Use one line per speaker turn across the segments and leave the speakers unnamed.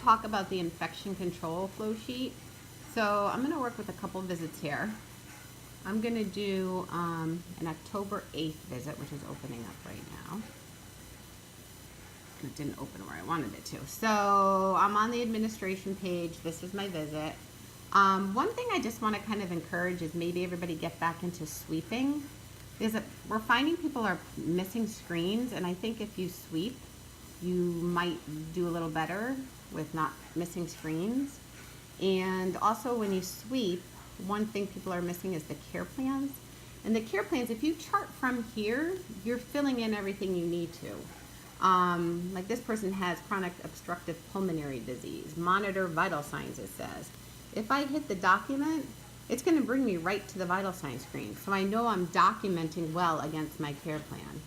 talk about the infection control flow sheet. So I'm going to work with a couple visits here. I'm going to do an October 8th visit, which is opening up right now. It didn't open where I wanted it to. So I'm on the administration page. This is my visit. One thing I just want to kind of encourage is maybe everybody get back into sweeping. We're finding people are missing screens, and I think if you sweep, you might do a little better with not missing screens. And also when you sweep, one thing people are missing is the care plans. And the care plans, if you chart from here, you're filling in everything you need to. Like this person has chronic obstructive pulmonary disease, monitor vital signs, it says. If I hit the document, it's going to bring me right to the vital signs screen. So I know I'm documenting well against my care plan.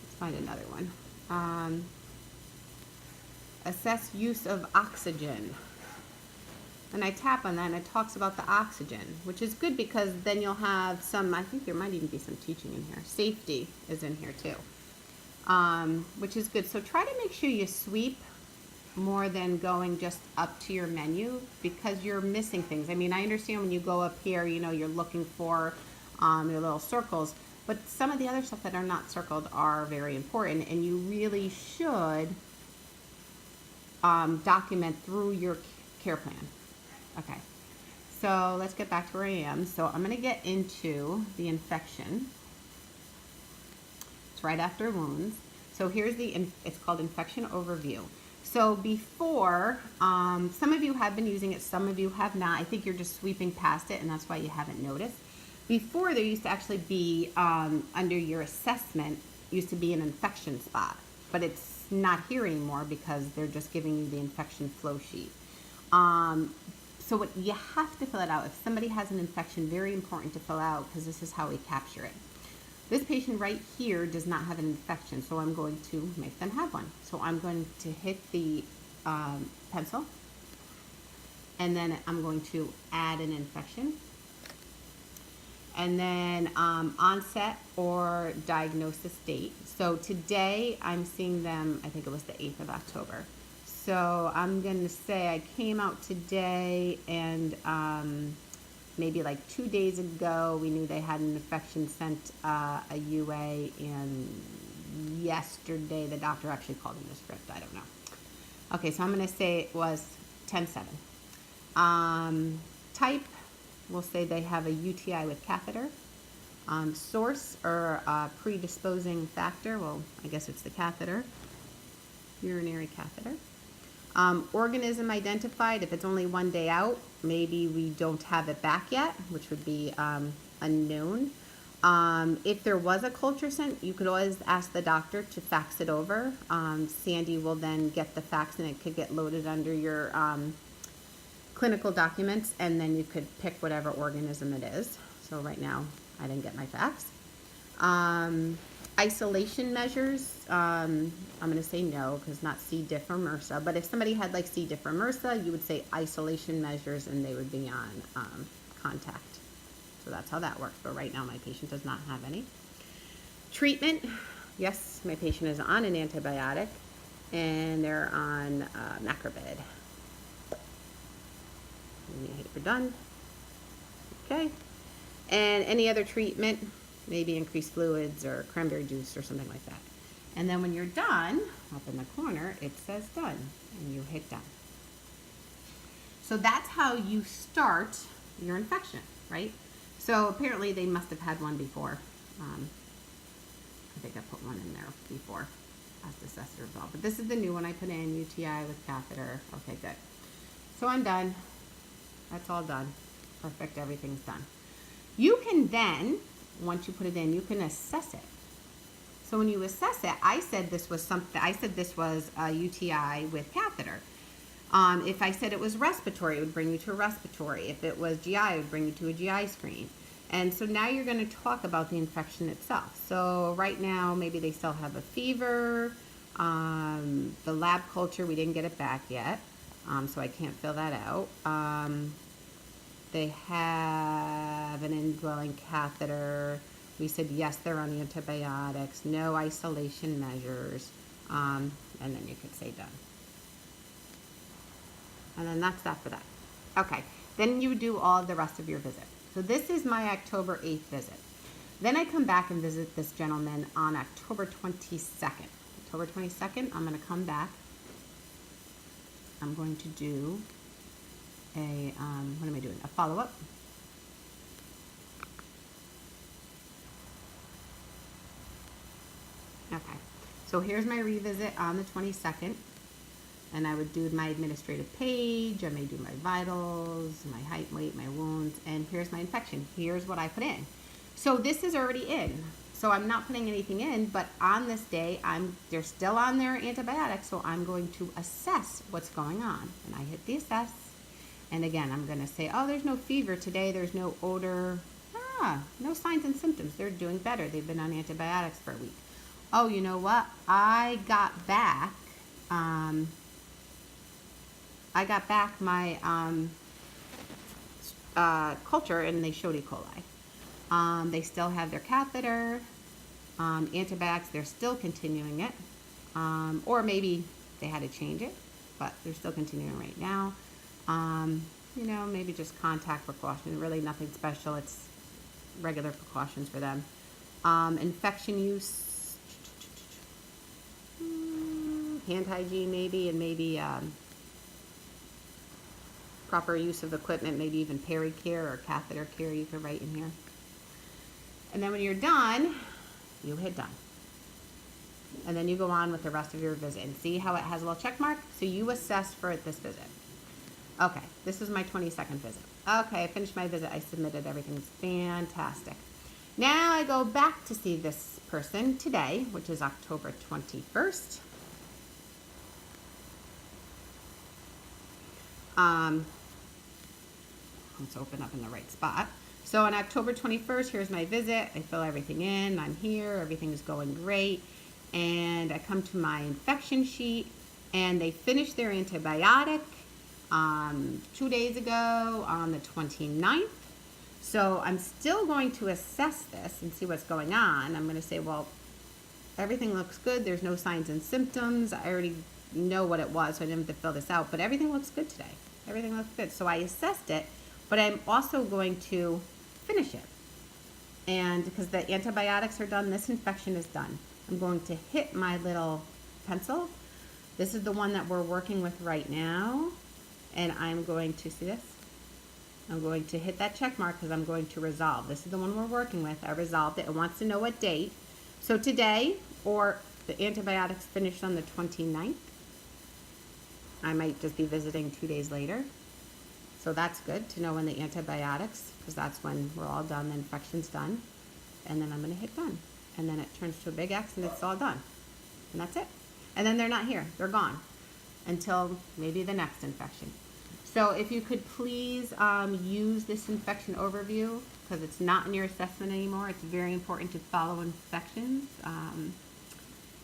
Let's find another one. Assess use of oxygen. And I tap on that and it talks about the oxygen, which is good because then you'll have some, I think there might even be some teaching in here. Safety is in here too, which is good. So try to make sure you sweep more than going just up to your menu because you're missing things. I mean, I understand when you go up here, you know, you're looking for your little circles, but some of the other stuff that are not circled are very important, and you really should document through your care plan. Okay, so let's get back to where I am. So I'm going to get into the infection. It's right after wounds. So here's it's called infection overview. So before, some of you have been using it, some of you have not. I think you're just sweeping past it, and that's why you haven't noticed. Before, there used to actually be, under your assessment, used to be an infection spot, but it's not here anymore because they're just giving you the infection flow sheet. So what you have to fill it out. If somebody has an infection, very important to fill out because this is how we capture it. This patient right here does not have an infection, so I'm going to make them have one. So I'm going to hit the pencil, and then I'm going to add an infection. And then onset or diagnosis date. So today I'm seeing them, I think it was the 8th of October. So I'm going to say I came out today, and maybe like 2 days ago we knew they had an infection, sent a UA, and yesterday the doctor actually called in the script. I don't know. Okay, so I'm going to say it was 10/7. Type, we'll say they have a UTI with catheter. Source or predisposing factor, well, I guess it's the catheter, urinary catheter. Organism identified, if it's only 1 day out, maybe we don't have it back yet, which would be unknown. If there was a culture sent, you could always ask the doctor to fax it over. Sandy will then get the fax, and it could get loaded under your clinical documents, and then you could pick whatever organism it is. So right now, I didn't get my fax. Isolation measures, I'm going to say no because not C. diff or MRSA, but if somebody had like C. diff or MRSA, you would say isolation measures and they would be on contact. So that's how that works, but right now my patient does not have any. Treatment, yes, my patient is on an antibiotic and they're on macrobid. And you hit for done. Okay, and any other treatment, maybe increased fluids or cranberry juice or something like that. And then when you're done, up in the corner, it says done, and you hit done. So that's how you start your infection, right? So apparently they must have had one before. I think I put one in there before as the assessor resolved. But this is the new one I put in, UTI with catheter. Okay, good. So I'm done. That's all done. Perfect, everything's done. You can then, once you put it in, you can assess it. So when you assess it, I said this was a UTI with catheter. If I said it was respiratory, it would bring you to a respiratory. If it was GI, it would bring you to a GI screen. And so now you're going to talk about the infection itself. So right now, maybe they still have a fever. The lab culture, we didn't get it back yet, so I can't fill that out. They have an indwelling catheter. We said yes, they're on antibiotics, no isolation measures, and then you could say done. And then that's that for that. Okay, then you do all of the rest of your visit. So this is my October 8th visit. Then I come back and visit this gentleman on October 22nd. October 22nd, I'm going to come back. I'm going to do a, what am I doing? A follow-up. Okay, so here's my revisit on the 22nd. And I would do my administrative page. I may do my vitals, my height, weight, my wounds, and here's my infection. Here's what I put in. So this is already in. So I'm not putting anything in, but on this day, they're still on their antibiotics, so I'm going to assess what's going on. And I hit the assess. And again, I'm going to say, oh, there's no fever today. There's no odor. No signs and symptoms. They're doing better. They've been on antibiotics for a week. Oh, you know what? I got back my culture and they showed E. coli. They still have their catheter, antibiotics, they're still continuing it. Or maybe they had to change it, but they're still continuing right now. You know, maybe just contact precaution, really nothing special. It's regular precautions for them. Infection use, hand hygiene maybe, and maybe proper use of equipment, maybe even peri-care or catheter care you could write in here. And then when you're done, you hit done. And then you go on with the rest of your visit. And see how it has a little check mark? So you assessed for this visit. Okay, this is my 22nd visit. Okay, I finished my visit. I submitted. Everything's fantastic. Now I go back to see this person today, which is October 21st. Let's open up in the right spot. So on October 21st, here's my visit. I fill everything in. I'm here. Everything is going great. And I come to my infection sheet, and they finished their antibiotic 2 days ago on the 29th. So I'm still going to assess this and see what's going on. I'm going to say, well, everything looks good. There's no signs and symptoms. I already know what it was, so I didn't have to fill this out. But everything looks good today. Everything looks good. So I assessed it, but I'm also going to finish it. And because the antibiotics are done, this infection is done. I'm going to hit my little pencil. This is the one that we're working with right now. And I'm going to, see this? I'm going to hit that check mark because I'm going to resolve. This is the one we're working with. I resolved it. It wants to know what date. So today, or the antibiotics finished on the 29th. I might just be visiting 2 days later. So that's good to know when the antibiotics, because that's when we're all done, the infection's done. And then I'm going to hit done. And then it turns to a big X and it's all done. And that's it. And then they're not here. They're gone until maybe the next infection. So if you could please use this infection overview, because it's not in your assessment anymore. It's very important to follow infections.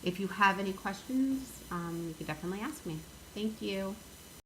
If you have any questions, you could definitely ask me. Thank you.